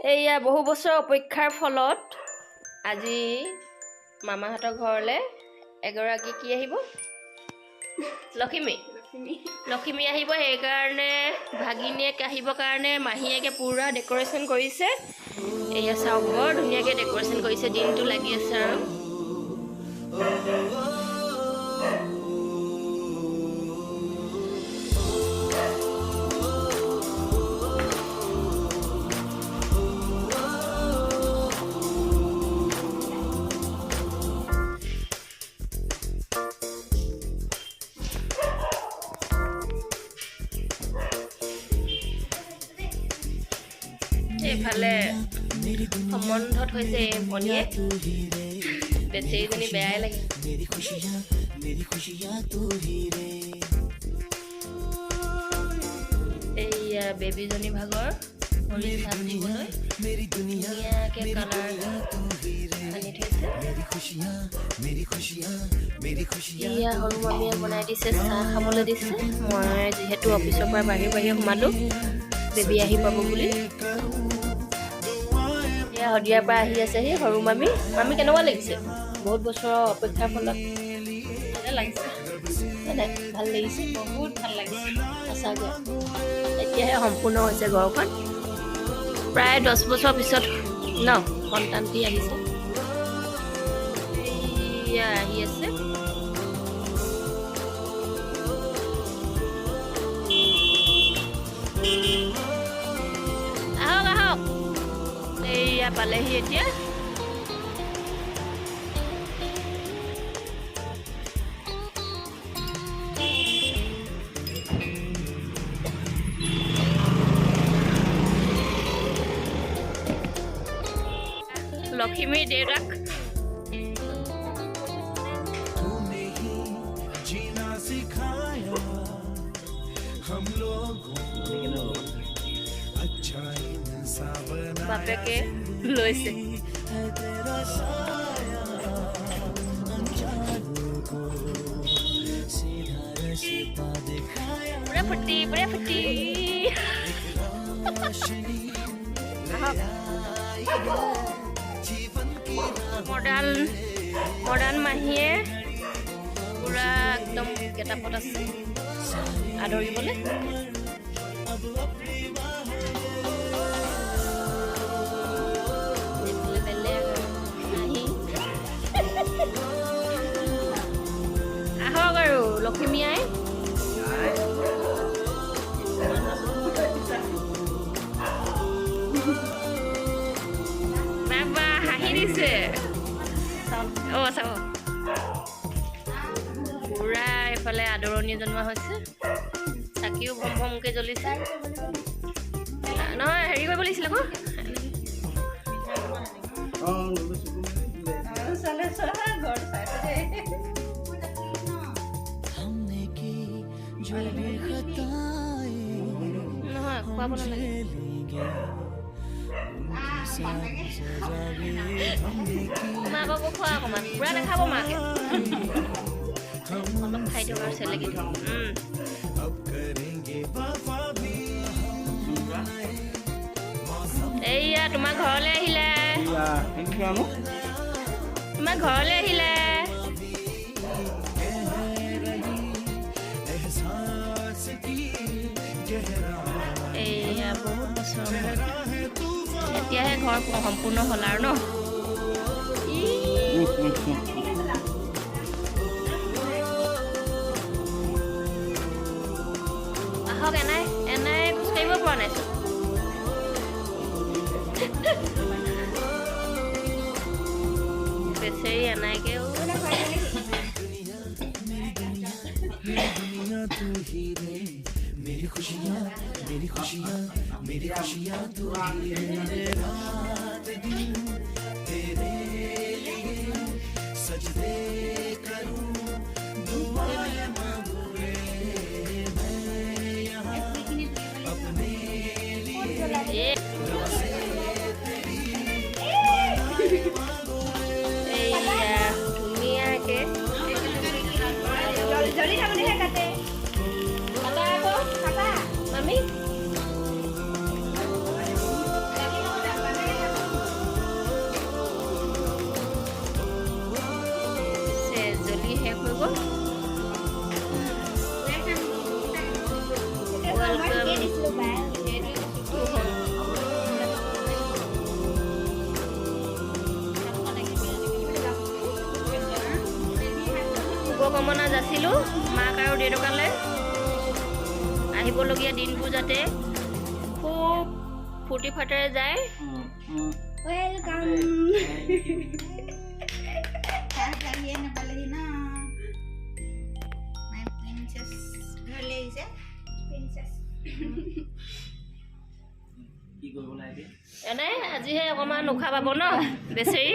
এয়া বহু বছৰ অপেক্ষাৰ ফলত আজি মামাহঁতৰ ঘৰলে এগৰাকী কি আহিব? লক্ষ্মী আহিব। সেইকাৰণে ভাগিনীয়েক আহিবৰ কাৰণে মাহীয়েকে পুৰা ডেক'ৰেশ্যন কৰিছে। এয়া চাওক বৰ ধুনীয়াকৈ ডেক'ৰেশ্যন কৰিছে, দিনটো লাগি আছে আৰু এইফালে সম্বন্ধত হৈছে ভনীয়ে বেচেৰীজনী বেয়াই লাগে। এইয়া বেবীজনী ভাগৰ ভৰি চাপ দিবলৈ ধুনীয়াকৈ কালাৰ আনি থৈছে। এয়া সৰু মামীয়ে বনাই দিছে, চাহ খাবলৈ দিছে। মই যিহেতু অফিচৰ পৰা বাহিৰে সোমালোঁ বেবী আহি পাব বুলি। এয়া শদিয়াৰ পৰা আহি আছে সেই সৰু মামী কেনেকুৱা লাগিছে? বহুত বছৰৰ অপেক্ষাৰ ফলত লাগিছে ভাল লাগিছে, বহুত ভাল লাগিছে সঁচাকৈ। এতিয়াহে সম্পূৰ্ণ হৈছে ঘৰখন, প্ৰায় 10 বছৰ পিছত সন্তানটি আহিছে। এয়া আহি আছে আহক। এইয়া পালেহি এতিয়া। লক্ষ্মীৰ দেউতাক বাপেকে লৈছে। পুৰা ফুটি মডাৰ্ণ মাহীয়ে পুৰা একদম গেটাপত আছে আদৰিবলৈ। আহক আৰু লক্ষ্মী আই। বাবা হাঁহি দিছে। চাব পুৰা এইফালে আদৰণি জনোৱা হৈছে। চাকিও ভম ভমকৈ জ্বলিছে। নহয় হেৰি কৰিব লাগিছিল আকৌ নহয় খুৱাব নালাগে। মাককো খোৱা অকণমান, পুৰা দেখাব মাকে। অলপ খাই দিওঁ আৰু চেলেকি দিওঁ। এইয়া তোমাৰ ঘৰলৈ আহিলে। এইয়া বহুত বছৰ এতিয়াহে ঘৰ সম্পূৰ্ণ হ'ল আৰু আহক। এনাই খোজকাঢ়িব পৰা নাই। বেচেৰী এনাইকেও मेरी खुशियाँ तू ही है। रात दिन तेरे लिए सजदे करूं, दुआएं मांगूं रे मैं यहाँ अपने लिए। Mami শুভকামনা যাচিলোঁ মাক আৰু দেউতাকালৈ আহিবলগীয়া দিনবোৰ যাতে খুব ফূৰ্তি ফাৰ্তাৰে যায়। Welcome. Kalian nabalhin na. My princess. Malaysia. Princess. এনে আজিহে অকণমান উশাহ পাব ন বেচেৰি।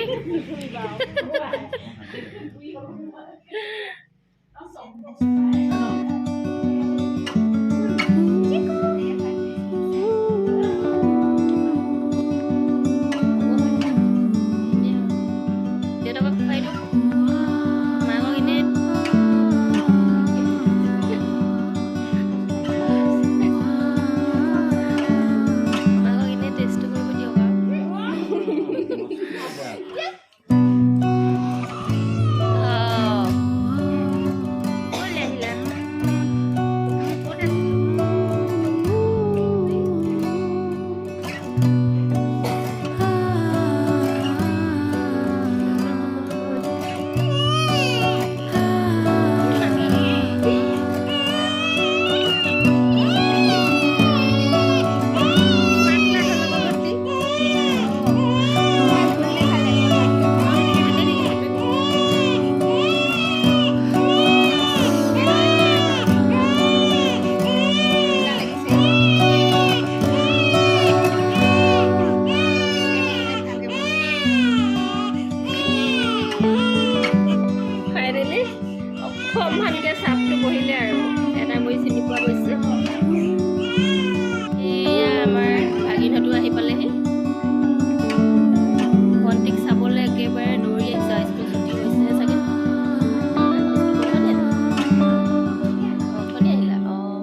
অকণমানকৈ চাপটো বহিলে আৰু এটা মই চিনি পোৱা গৈছে। এয়া আমাৰ ভাগিনহঁতো আহি পালেহি। ভণ্টিক চাবলৈ একেবাৰে দৌৰি আহিছে। স্কুল ছুটি হৈছেহে চাগে। অথনি আহিলা? অঁ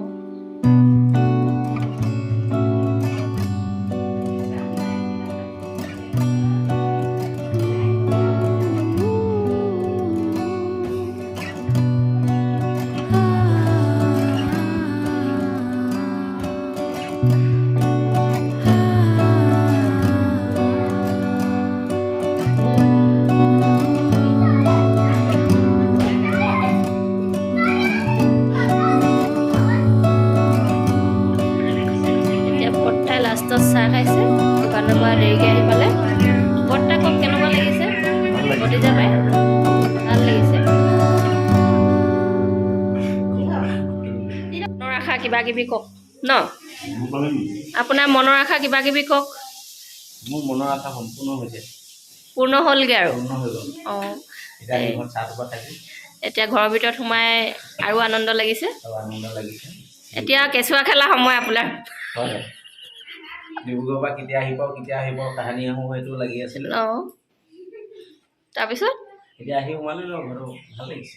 লাষ্টত চাহ খাইছে। দোকানৰ পৰা দেৰিকৈ আহি পালে। বৰ্তা কওক কেনেকুৱা লাগিছে? ভতিজা পাই ভাল লাগিছে। মনৰ আশা কিবা কিবি কওক ন? আপোনাৰ মনৰ আশা কিবা কিবি কওক। মোৰ মনৰ আশা সম্পূৰ্ণ হৈছে। পূৰ্ণ হ'লগৈ আৰু? অঁ এতিয়া ঘৰৰ ভিতৰত সোমাই আৰু আনন্দ লাগিছে। এতিয়া কেঁচুৱা খেলা সময় আপোনাৰ। ডিব্ৰুগড়ৰ পৰা কেতিয়া আহিব কাহানি আহোঁ সেইটো লাগি আছিলে। অঁ তাৰপিছত এতিয়া আহি সোমালে ন ঘৰত ভাল লাগিছে।